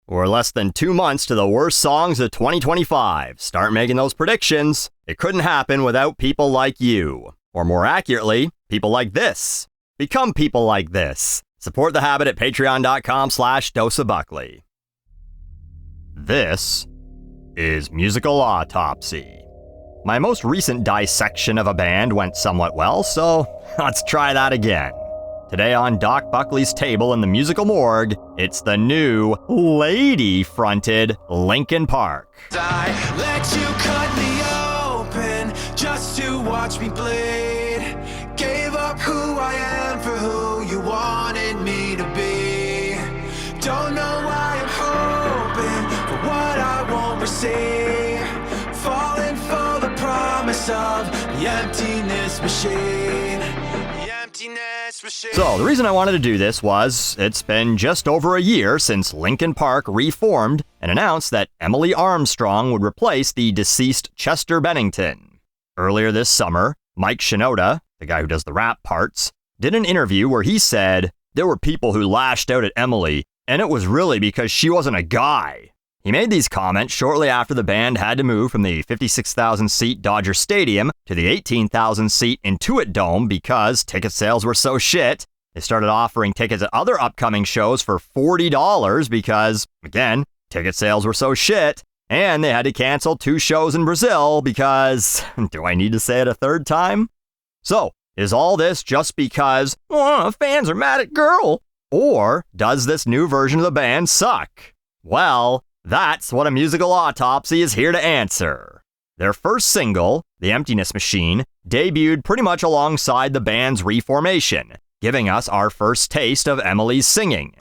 We're less than 2 months to the worst songs of 2025. Start making those predictions. It couldn't happen without people like you. Or more accurately, people like this. Become people like this. Support the habit at patreon.com/doseofbuckley. This is Musical Autopsy. My most recent dissection of a band went somewhat well, so let's try that again. Today on Doc Buckley's table in the musical morgue, it's the new, lady-fronted Linkin Park. I let you cut me open just to watch me bleed. Gave up who I am for who you wanted me to be. Don't know why I'm hoping for what I won't receive. Falling for the promise of the emptiness machine. So, the reason I wanted to do this was, it's been just over a year since Linkin Park reformed and announced that Emily Armstrong would replace the deceased Chester Bennington. Earlier this summer, Mike Shinoda, the guy who does the rap parts, did an interview where he said, there were people who lashed out at Emily, and it was really because she wasn't a guy. He made these comments shortly after the band had to move from the 56,000-seat Dodger Stadium to the 18,000-seat Intuit Dome because ticket sales were so shit. They started offering tickets at other upcoming shows for $40 because, again, ticket sales were so shit. And they had to cancel 2 shows in Brazil because, do I need to say it a third time? So, is all this just because, fans are mad at girl? Or does this new version of the band suck? Well, that's what a musical autopsy is here to answer. Their first single, The Emptiness Machine, debuted pretty much alongside the band's reformation, giving us our first taste of Emily's singing.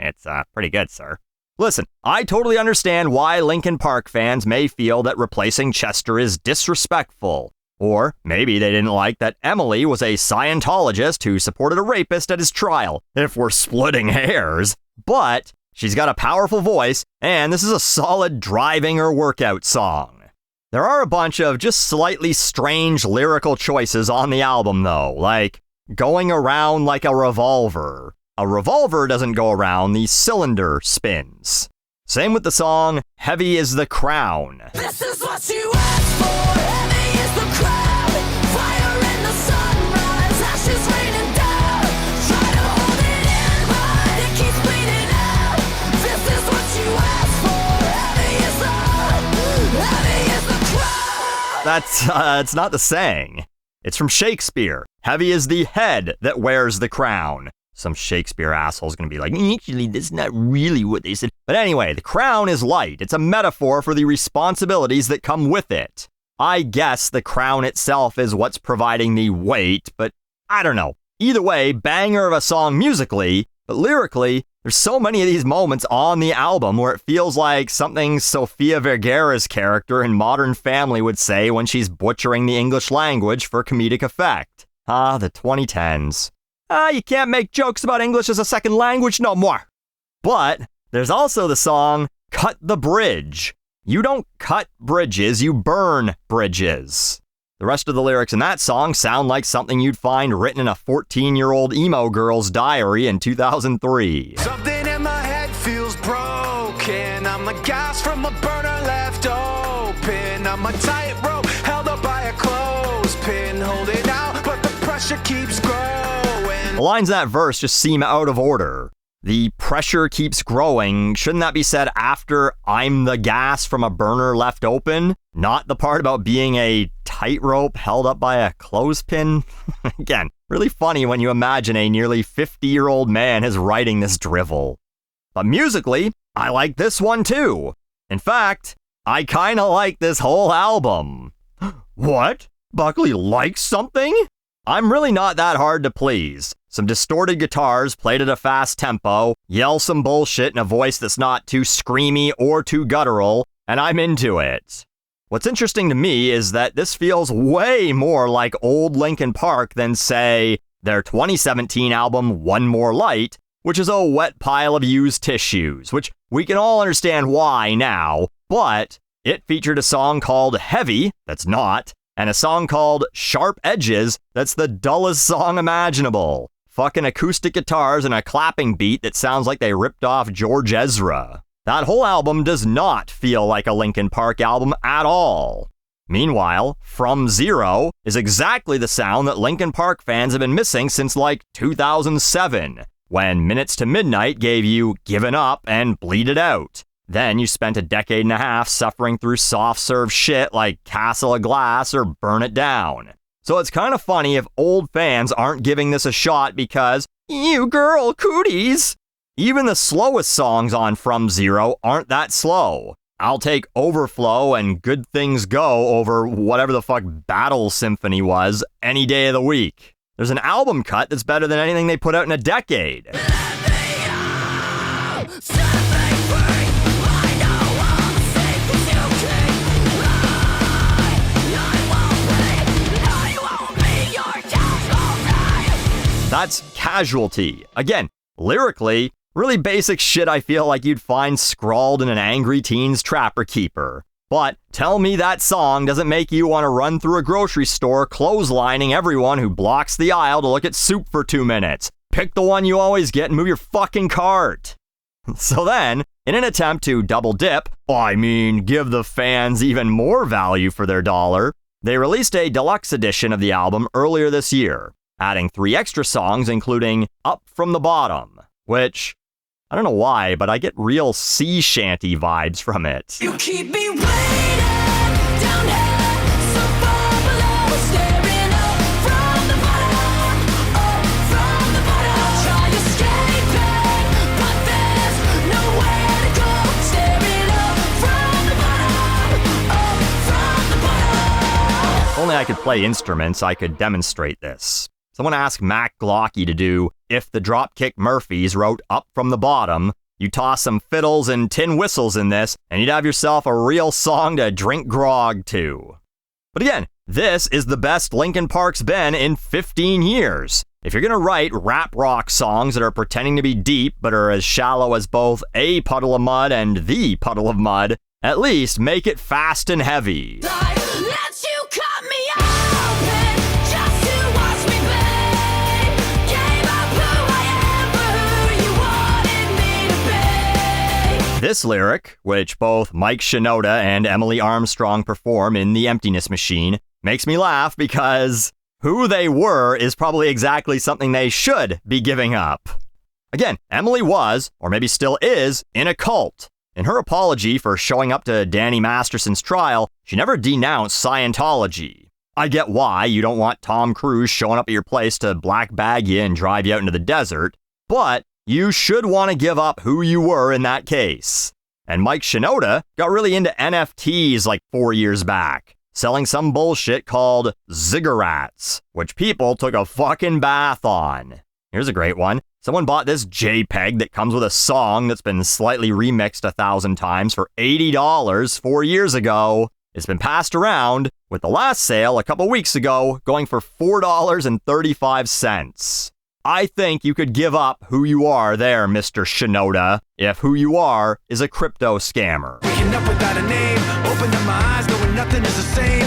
It's pretty good, sir. Listen, I totally understand why Linkin Park fans may feel that replacing Chester is disrespectful. Or maybe they didn't like that Emily was a Scientologist who supported a rapist at his trial, if we're splitting hairs. But she's got a powerful voice, and this is a solid driving or workout song. There are a bunch of just slightly strange lyrical choices on the album, though, like going around like a revolver. A revolver doesn't go around, the cylinder spins. Same with the song, Heavy is the Crown. This is what you asked for, heavy is the crown. Fire in the sunrise, ashes raining down. Try to hold it in, but it keeps bleeding out. This is what you asked for, heavy is the crown. That's, it's not the saying. It's from Shakespeare. Heavy is the head that wears the crown. Some Shakespeare asshole's gonna be like, actually, that's not really what they said. But anyway, the crown is light. It's a metaphor for the responsibilities that come with it. I guess the crown itself is what's providing the weight, but I don't know. Either way, banger of a song musically, but lyrically, there's so many of these moments on the album where it feels like something Sofia Vergara's character in Modern Family would say when she's butchering the English language for comedic effect. Ah, the 2010s. You can't make jokes about English as a second language no more. But there's also the song, Cut the Bridge. You don't cut bridges, you burn bridges. The rest of the lyrics in that song sound like something you'd find written in a 14-year-old emo girl's diary in 2003. Something in my head feels broken. I'm the gas from a burner left open. I'm a tightrope held up by a clothespin. Hold it out, but the pressure keeps growing. The lines in that verse just seem out of order. The pressure keeps growing. Shouldn't that be said after I'm the gas from a burner left open? Not the part about being a tightrope held up by a clothespin? Again, really funny when you imagine a nearly 50-year-old man is writing this drivel. But musically, I like this one too. In fact, I kinda like this whole album. What? Buckley likes something? I'm really not that hard to please. Some distorted guitars played at a fast tempo, yell some bullshit in a voice that's not too screamy or too guttural, and I'm into it. What's interesting to me is that this feels way more like old Linkin Park than, say, their 2017 album One More Light, which is a wet pile of used tissues, which we can all understand why now, but it featured a song called Heavy, that's not, and a song called Sharp Edges, that's the dullest song imaginable. Fucking acoustic guitars and a clapping beat that sounds like they ripped off George Ezra. That whole album does not feel like a Linkin Park album at all. Meanwhile, From Zero is exactly the sound that Linkin Park fans have been missing since like 2007, when Minutes to Midnight gave you Given Up and Bleed It Out. Then you spent a decade and a half suffering through soft-serve shit like Castle of Glass or Burn It Down. So it's kind of funny if old fans aren't giving this a shot because, you girl cooties! Even the slowest songs on From Zero aren't that slow. I'll take Overflow and Good Things Go over whatever the fuck Battle Symphony was any day of the week. There's an album cut that's better than anything they put out in a decade. That's Casualty. Again, lyrically, really basic shit I feel like you'd find scrawled in an Angry Teens Trapper Keeper. But tell me that song doesn't make you want to run through a grocery store clotheslining everyone who blocks the aisle to look at soup for 2 minutes. Pick the one you always get and move your fucking cart. So then, in an attempt to double dip, give the fans even more value for their dollar, they released a deluxe edition of the album earlier this year, adding 3 extra songs including Up From the Bottom, which, I don't know why, but I get real sea shanty vibes from it. You keep me waiting down here, so far below, staring up from the bottom, up from the bottom. I'll try escaping, but there's nowhere to go. Staring up from the bottom, up from the bottom. If only I could play instruments, I could demonstrate this. Someone asked Mac Glocky to do If the Dropkick Murphys wrote Up From the Bottom. You toss some fiddles and tin whistles in this, and you'd have yourself a real song to drink grog to. But again, this is the best Linkin Park's been in 15 years. If you're gonna write rap rock songs that are pretending to be deep but are as shallow as both A Puddle of Mud and The Puddle of Mud, at least make it fast and heavy. Let you cut me open just to watch me bleed. Gave up who I am for who you wanted me to be. This lyric, which both Mike Shinoda and Emily Armstrong perform in The Emptiness Machine, makes me laugh because who they were is probably exactly something they should be giving up. Again, Emily was, or maybe still is, in a cult. In her apology for showing up to Danny Masterson's trial, she never denounced Scientology. I get why you don't want Tom Cruise showing up at your place to black bag you and drive you out into the desert, but you should want to give up who you were in that case. And Mike Shinoda got really into NFTs like 4 years back, selling some bullshit called ziggurats, which people took a fucking bath on. Here's a great one. Someone bought this JPEG that comes with a song that's been slightly remixed 1,000 times for $80 4 years ago. It's been passed around, with the last sale a couple weeks ago going for $4.35. I think you could give up who you are there, Mr. Shinoda, if who you are is a crypto scammer. Waking up without a name, opening my eyes, knowing nothing is the same.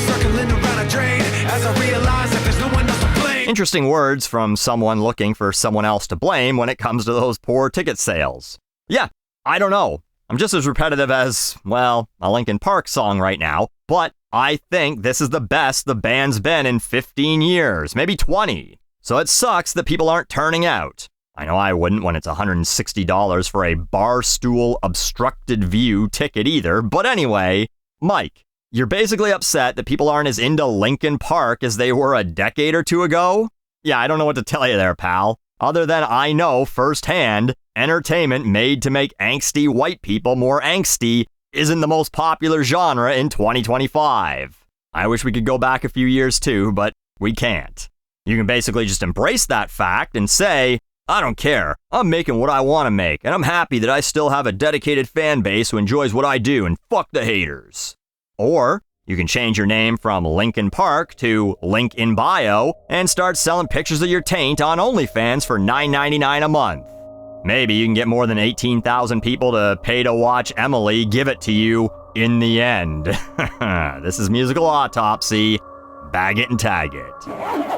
Circling around a drain, as I realize that there's no one else to blame. Interesting words from someone looking for someone else to blame when it comes to those poor ticket sales. Yeah, I don't know. I'm just as repetitive as, well, a Linkin Park song right now, but I think this is the best the band's been in 15 years, maybe 20. So it sucks that people aren't turning out. I know I wouldn't when it's $160 for a Barstool obstructed view ticket either, but anyway, Mike, you're basically upset that people aren't as into Linkin Park as they were a decade or two ago? Yeah, I don't know what to tell you there, pal. Other than I know firsthand, entertainment made to make angsty white people more angsty isn't the most popular genre in 2025. I wish we could go back a few years too, but we can't. You can basically just embrace that fact and say, I don't care, I'm making what I want to make, and I'm happy that I still have a dedicated fan base who enjoys what I do, and fuck the haters. Or You can change your name from Linkin Park to Link in Bio and start selling pictures of your taint on OnlyFans for $9.99 a month. Maybe you can get more than 18,000 people to pay to watch Emily give it to you in the end. This is Musical Autopsy. Bag it and tag it.